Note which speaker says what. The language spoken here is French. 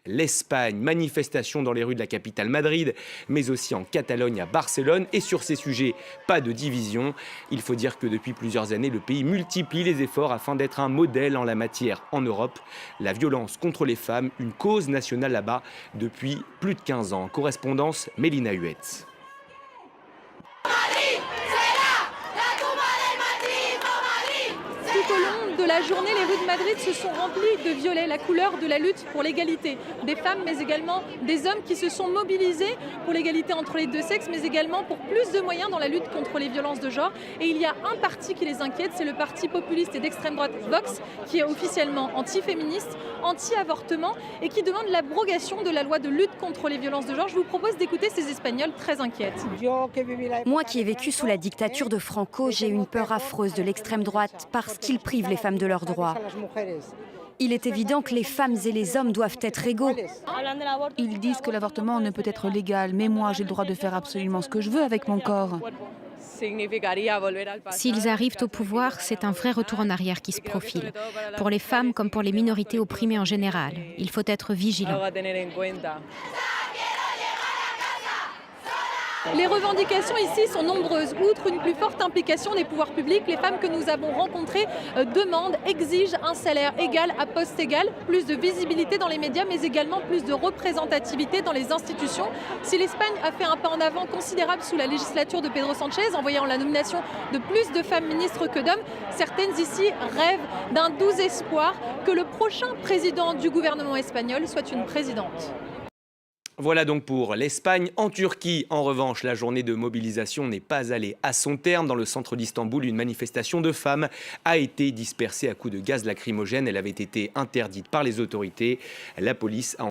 Speaker 1: l'Espagne. Manifestation dans les rues de la capitale Madrid, mais aussi en Catalogne, à Barcelone. Et sur ces sujets, pas de division. Il faut dire que depuis plusieurs années, le pays multiplie les efforts afin d'être un modèle en la matière en Europe. La violence contre les femmes, une cause nationale là-bas depuis plus de 15 ans. Correspondance Mélina Huette.
Speaker 2: Tout au long de la journée, les rues de Madrid se sont remplies de violet, la couleur de la lutte pour l'égalité des femmes, mais également des hommes qui se sont mobilisés pour l'égalité entre les deux sexes, mais également pour plus de moyens dans la lutte contre les violences de genre. Et il y a un parti qui les inquiète, c'est le parti populiste et d'extrême droite Vox, qui est officiellement anti-féministe, anti-avortement et qui demande l'abrogation de la loi de lutte contre les violences de genre. Je vous propose d'écouter ces Espagnols très inquiètes.
Speaker 3: Moi qui ai vécu sous la dictature de Franco, j'ai une peur affreuse de l'extrême droite parce qu'il prive les femmes de leurs droits. Il est évident que les femmes et les hommes doivent être égaux.
Speaker 4: Ils disent que l'avortement ne peut être légal, mais moi j'ai le droit de faire absolument ce que je veux avec mon corps.
Speaker 5: S'ils arrivent au pouvoir, c'est un vrai retour en arrière qui se profile. Pour les femmes comme pour les minorités opprimées en général. Il faut être vigilant.
Speaker 2: Les revendications ici sont nombreuses. Outre une plus forte implication des pouvoirs publics, les femmes que nous avons rencontrées demandent, exigent un salaire égal à poste égal, plus de visibilité dans les médias, mais également plus de représentativité dans les institutions. Si l'Espagne a fait un pas en avant considérable sous la législature de Pedro Sánchez, en voyant la nomination de plus de femmes ministres que d'hommes, certaines ici rêvent d'un doux espoir que le prochain président du gouvernement espagnol soit une présidente.
Speaker 1: Voilà donc pour l'Espagne. En Turquie, en revanche, la journée de mobilisation n'est pas allée à son terme. Dans le centre d'Istanbul, une manifestation de femmes a été dispersée à coups de gaz lacrymogène. Elle avait été interdite par les autorités. La police a